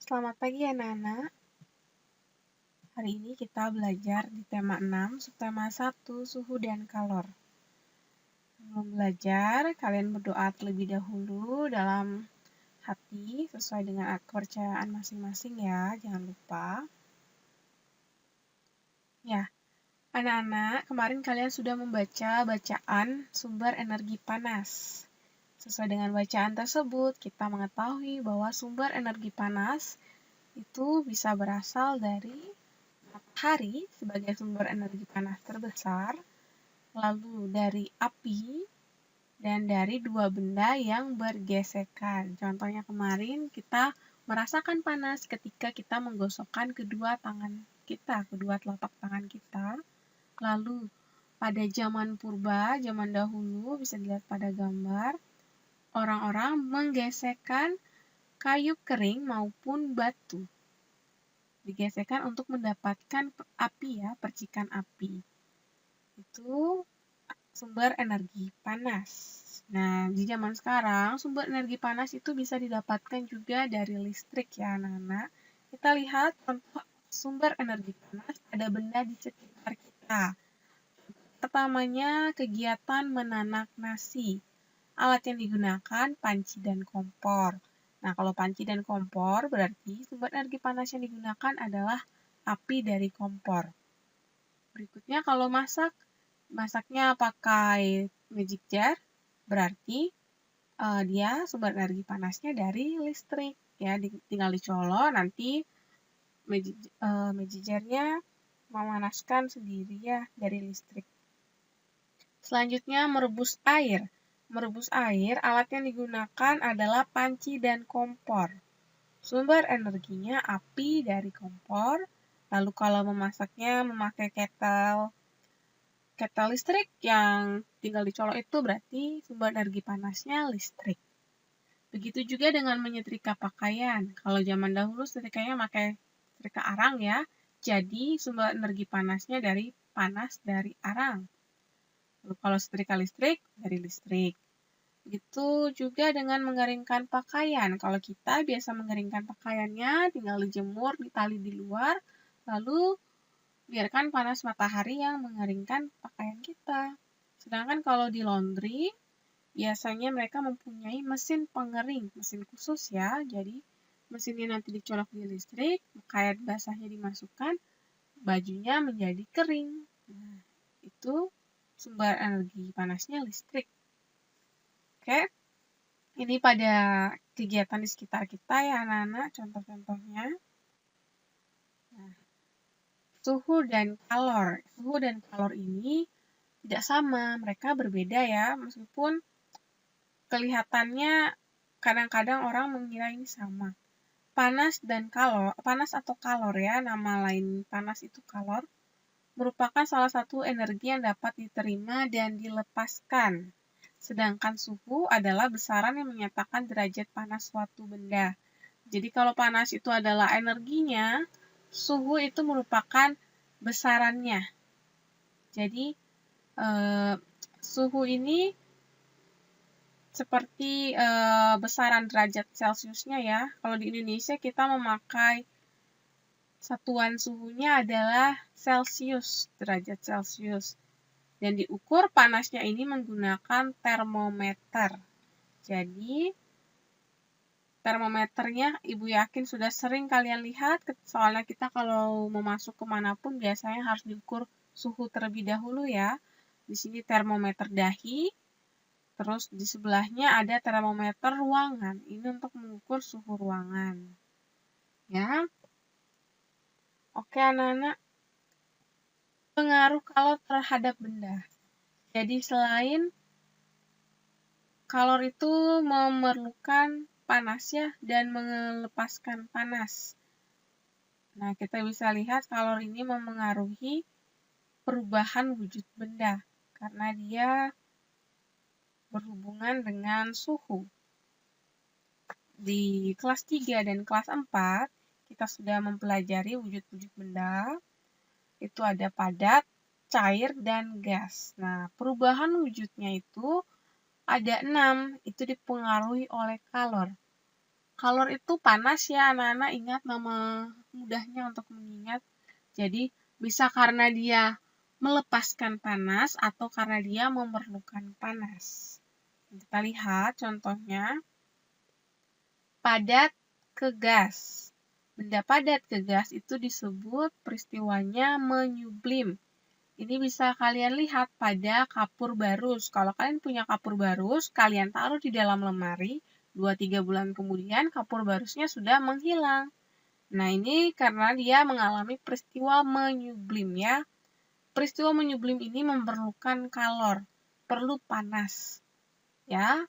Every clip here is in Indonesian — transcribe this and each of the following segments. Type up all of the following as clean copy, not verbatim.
Selamat pagi anak-anak. Hari ini kita belajar di tema 6, subtema 1, suhu dan kalor. Sebelum belajar, kalian berdoa terlebih dahulu dalam hati sesuai dengan kepercayaan masing-masing ya, jangan lupa. Ya, anak-anak, kemarin kalian sudah membaca bacaan sumber energi panas. Sesuai dengan bacaan tersebut, kita mengetahui bahwa sumber energi panas itu bisa berasal dari matahari sebagai sumber energi panas terbesar, lalu dari api, dan dari dua benda yang bergesekan. Contohnya kemarin kita merasakan panas ketika kita menggosokkan kedua tangan kita, kedua telapak tangan kita. Lalu pada zaman purba, zaman dahulu bisa dilihat pada gambar, orang-orang menggesekkan kayu kering maupun batu. Digesekkan untuk mendapatkan api ya, percikan api. Itu sumber energi panas. Nah, di zaman sekarang sumber energi panas itu bisa didapatkan juga dari listrik ya anak-anak. Kita lihat contoh sumber energi panas pada benda di sekitar kita. Pertamanya kegiatan menanak nasi. Alat yang digunakan panci dan kompor. Nah, kalau panci dan kompor berarti sumber energi panas yang digunakan adalah api dari kompor. Berikutnya kalau masaknya pakai magic jar, berarti dia sumber energi panasnya dari listrik. Ya, tinggal dicolok, nanti magic jar-nya memanaskan sendiri ya dari listrik. Selanjutnya merebus air. Merebus air, alat yang digunakan adalah panci dan kompor. Sumber energinya api dari kompor. Lalu kalau memasaknya memakai kettle listrik yang tinggal dicolok itu berarti sumber energi panasnya listrik. Begitu juga dengan menyetrika pakaian. Kalau zaman dahulu setrikanya pakai setrika arang ya. Jadi sumber energi panasnya dari panas dari arang. Lalu kalau setrika listrik, dari listrik. Begitu juga dengan mengeringkan pakaian. Kalau kita biasa mengeringkan pakaiannya, tinggal dijemur, ditali di luar, lalu biarkan panas matahari yang mengeringkan pakaian kita. Sedangkan kalau di laundry, biasanya mereka mempunyai mesin pengering, mesin khusus ya. Jadi mesinnya nanti dicolok di listrik, kain basahnya dimasukkan, bajunya menjadi kering. Nah, itu sumber energi panasnya listrik. Oke, ini pada kegiatan di sekitar kita ya anak-anak, contoh-contohnya. Nah, suhu dan kalor. Suhu dan kalor ini tidak sama, mereka berbeda ya, meskipun kelihatannya kadang-kadang orang mengira ini sama. Panas atau kalor ya, nama lain panas itu kalor, merupakan salah satu energi yang dapat diterima dan dilepaskan. Sedangkan suhu adalah besaran yang menyatakan derajat panas suatu benda. Jadi kalau panas itu adalah energinya, suhu itu merupakan besarannya. Jadi suhu ini seperti besaran derajat Celciusnya ya. Kalau di Indonesia kita memakai satuan suhunya adalah Celcius, derajat Celcius. Dan diukur panasnya ini menggunakan termometer. Jadi, termometernya Ibu yakin sudah sering kalian lihat, soalnya kita kalau mau masuk kemanapun biasanya harus diukur suhu terlebih dahulu ya. Di sini termometer dahi, terus di sebelahnya ada termometer ruangan. Ini untuk mengukur suhu ruangan. Ya. Oke anak-anak. Pengaruh kalor terhadap benda. Jadi selain kalor itu memerlukan panas ya dan melepaskan panas. Nah, kita bisa lihat kalor ini memengaruhi perubahan wujud benda karena dia berhubungan dengan suhu. Di kelas 3 dan kelas 4, kita sudah mempelajari wujud-wujud benda. Itu ada padat, cair, dan gas. Nah, perubahan wujudnya itu ada 6, itu dipengaruhi oleh kalor. kalor itu panas ya, anak-anak ingat nama mudahnya untuk mengingat. Jadi bisa karena dia melepaskan panas atau karena dia memerlukan panas. Kita lihat contohnya. Padat ke gas. Benda padat ke gas itu disebut peristiwanya menyublim. Ini bisa kalian lihat pada kapur barus. Kalau kalian punya kapur barus, kalian taruh di dalam lemari, 2-3 bulan kemudian kapur barusnya sudah menghilang. Nah, ini karena dia mengalami peristiwa menyublim ya. Peristiwa menyublim ini memerlukan kalor, perlu panas. Ya.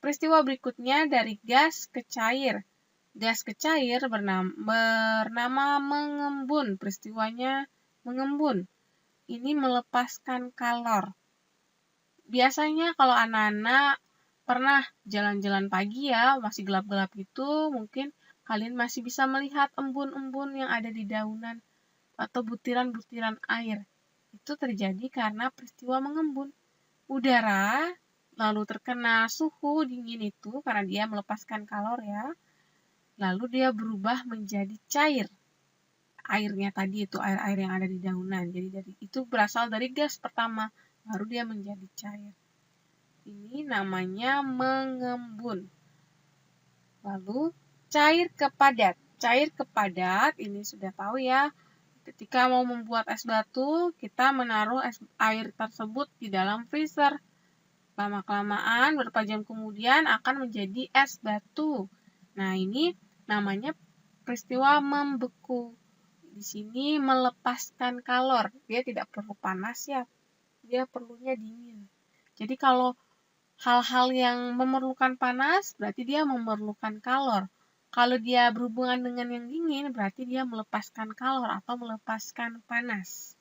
Peristiwa berikutnya dari gas ke cair. Gas ke cair bernama mengembun. Peristiwanya mengembun. Ini melepaskan kalor. Biasanya kalau anak-anak pernah jalan-jalan pagi ya, masih gelap-gelap gitu, mungkin kalian masih bisa melihat embun-embun yang ada di daunan atau butiran-butiran air. Itu terjadi karena peristiwa mengembun. Udara lalu terkena suhu dingin itu karena dia melepaskan kalor ya. Lalu dia berubah menjadi cair. Airnya tadi itu air-air yang ada di daunan. Jadi itu berasal dari gas pertama, baru dia menjadi cair. Ini namanya mengembun. Lalu cair ke padat. Cair ke padat ini sudah tahu ya. Ketika mau membuat es batu, kita menaruh air tersebut di dalam freezer. Lama-kelamaan, beberapa jam kemudian akan menjadi es batu. Nah, ini namanya peristiwa membeku. Di sini melepaskan kalor. Dia tidak perlu panas ya. Dia perlunya dingin. Jadi kalau hal-hal yang memerlukan panas, berarti dia memerlukan kalor. Kalau dia berhubungan dengan yang dingin, berarti dia melepaskan kalor atau melepaskan panas.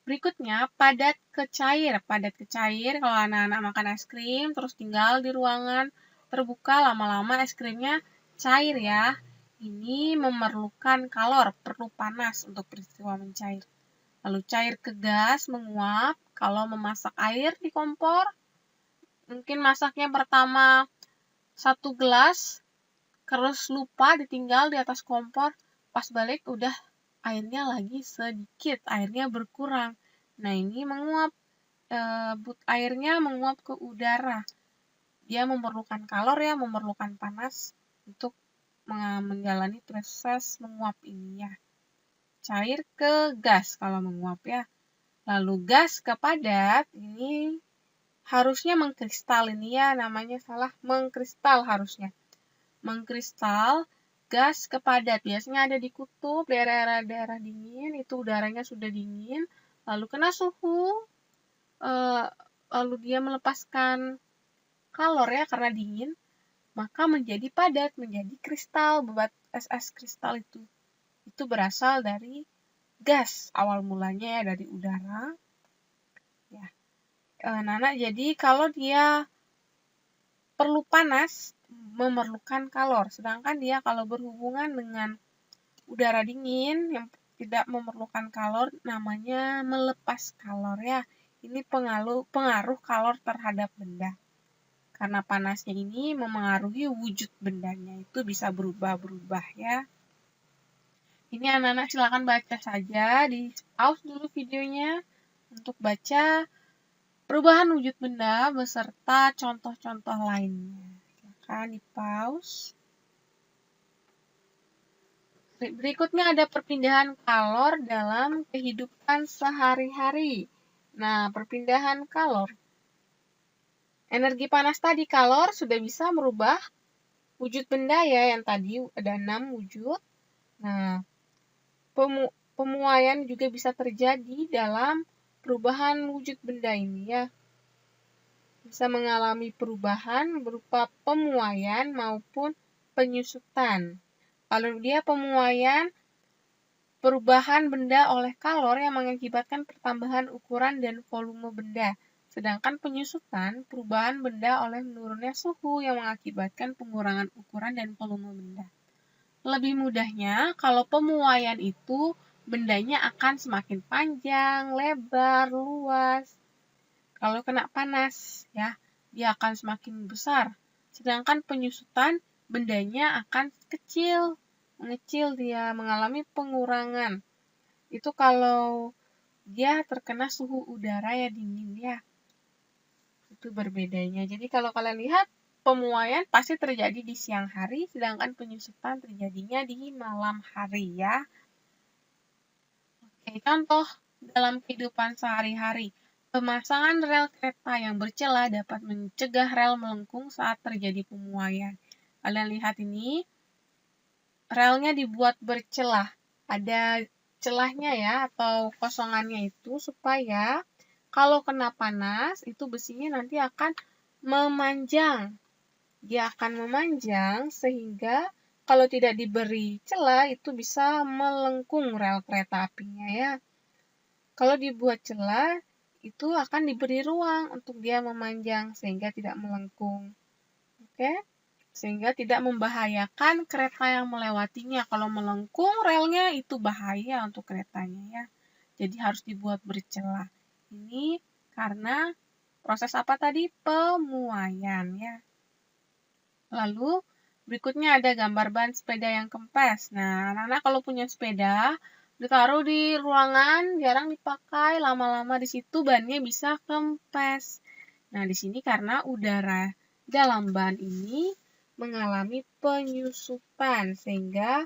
Berikutnya, padat ke cair. Padat ke cair, kalau anak-anak makan es krim, terus tinggal di ruangan terbuka, lama-lama es krimnya cair ya. Ini memerlukan kalor, perlu panas untuk peristiwa mencair. Lalu cair ke gas, menguap. Kalau memasak air di kompor, mungkin masaknya pertama 1 gelas, terus lupa ditinggal di atas kompor, pas balik udah airnya lagi sedikit, airnya berkurang. Nah, ini menguap, airnya menguap ke udara. Dia memerlukan kalor ya, memerlukan panas untuk menjalani proses menguap ini ya. Cair ke gas kalau menguap ya. Lalu gas ke padat, ini harusnya mengkristal ini ya, namanya salah, mengkristal harusnya. Mengkristal, gas ke padat, biasanya ada di kutub, daerah-daerah dingin, itu udaranya sudah dingin, lalu kena suhu, lalu dia melepaskan kalor ya karena dingin, maka menjadi padat, menjadi kristal, bebat es kristal itu. Itu berasal dari gas awal mulanya ya, dari udara. Ya. Nana, jadi kalau dia perlu panas, memerlukan kalor. Sedangkan dia kalau berhubungan dengan udara dingin yang tidak memerlukan kalor, namanya melepas kalor ya. Ini pengaruh kalor terhadap benda. Karena panasnya ini memengaruhi wujud bendanya, itu bisa berubah-berubah ya. Ini anak-anak silakan baca saja, di pause dulu videonya untuk baca perubahan wujud benda beserta contoh-contoh lainnya. Silakan di pause. Berikutnya ada perpindahan kalor dalam kehidupan sehari-hari. Nah, perpindahan kalor. Energi panas tadi, kalor, sudah bisa merubah wujud benda ya, yang tadi ada 6 wujud. Nah, pemuaian juga bisa terjadi dalam perubahan wujud benda ini ya. Bisa mengalami perubahan berupa pemuaian maupun penyusutan. Kalau dia pemuaian, perubahan benda oleh kalor yang mengakibatkan pertambahan ukuran dan volume benda. Sedangkan penyusutan, perubahan benda oleh menurunnya suhu yang mengakibatkan pengurangan ukuran dan volume benda. Lebih mudahnya, kalau pemuaian itu bendanya akan semakin panjang, lebar, luas. Kalau kena panas, ya, dia akan semakin besar. Sedangkan penyusutan bendanya akan mengecil dia, mengalami pengurangan. Itu kalau dia terkena suhu udara yang dingin ya. Itu berbedanya. Jadi kalau kalian lihat, pemuaian pasti terjadi di siang hari, sedangkan penyusutan terjadinya di malam hari ya. Oke, contoh dalam kehidupan sehari-hari. Pemasangan rel kereta yang bercelah dapat mencegah rel melengkung saat terjadi pemuaian. Kalian lihat ini, relnya dibuat bercelah. Ada celahnya ya, atau kosongannya itu supaya kalau kena panas, itu besinya nanti akan memanjang. Dia akan memanjang sehingga kalau tidak diberi celah, itu bisa melengkung rel kereta apinya ya. Kalau dibuat celah, itu akan diberi ruang untuk dia memanjang sehingga tidak melengkung. Oke? Sehingga tidak membahayakan kereta yang melewatinya. Kalau melengkung relnya itu bahaya untuk keretanya ya. Jadi harus dibuat bercelah. Ini karena proses apa tadi? Pemuaian ya. Lalu berikutnya ada gambar ban sepeda yang kempes. Nah, anak-anak kalau punya sepeda ditaruh di ruangan, jarang dipakai, lama-lama di situ bannya bisa kempes. Nah, di sini karena udara dalam ban ini mengalami penyusutan sehingga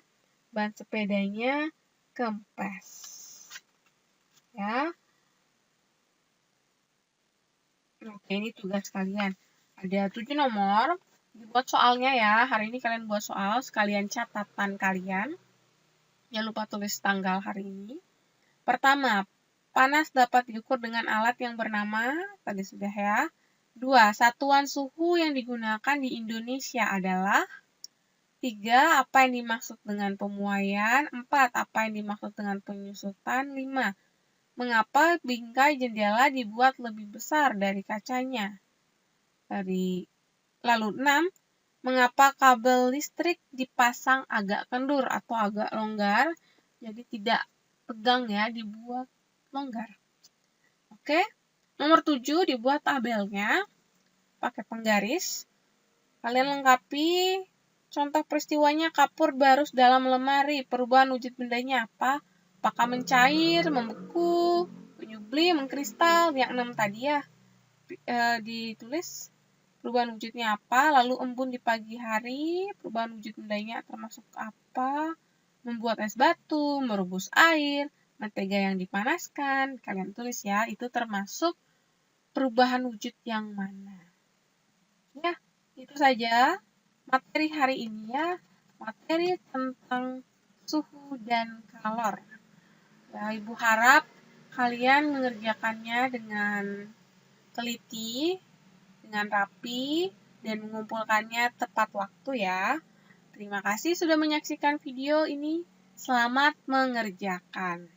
ban sepedanya kempes. Ya. Oke, ini tugas kalian. Ada 7 nomor. Dibuat soalnya ya. Hari ini kalian buat soal sekalian catatan kalian. Jangan lupa tulis tanggal hari ini. Pertama, panas dapat diukur dengan alat yang bernama, tadi sudah ya. 2. Satuan suhu yang digunakan di Indonesia adalah. 3. Apa yang dimaksud dengan pemuaian? 4. Apa yang dimaksud dengan penyusutan? 5. Mengapa bingkai jendela dibuat lebih besar dari kacanya? Lalu 6. Mengapa kabel listrik dipasang agak kendur atau agak longgar? Jadi tidak tegang ya, dibuat longgar. Oke. Nomor 7 dibuat tabelnya pakai penggaris. Kalian lengkapi contoh peristiwanya kapur barus dalam lemari. Perubahan wujud bendanya apa? Apakah mencair, membeku, menyubli, mengkristal? Yang 6 tadi ya ditulis perubahan wujudnya apa, lalu embun di pagi hari, perubahan wujud bendanya termasuk apa, membuat es batu, merebus air, mentega yang dipanaskan, kalian tulis ya, itu termasuk perubahan wujud yang mana. Ya, itu saja materi hari ini ya, materi tentang suhu dan kalor. Ya, Ibu harap kalian mengerjakannya dengan teliti, dengan rapi, dan mengumpulkannya tepat waktu ya. Terima kasih sudah menyaksikan video ini. Selamat mengerjakan.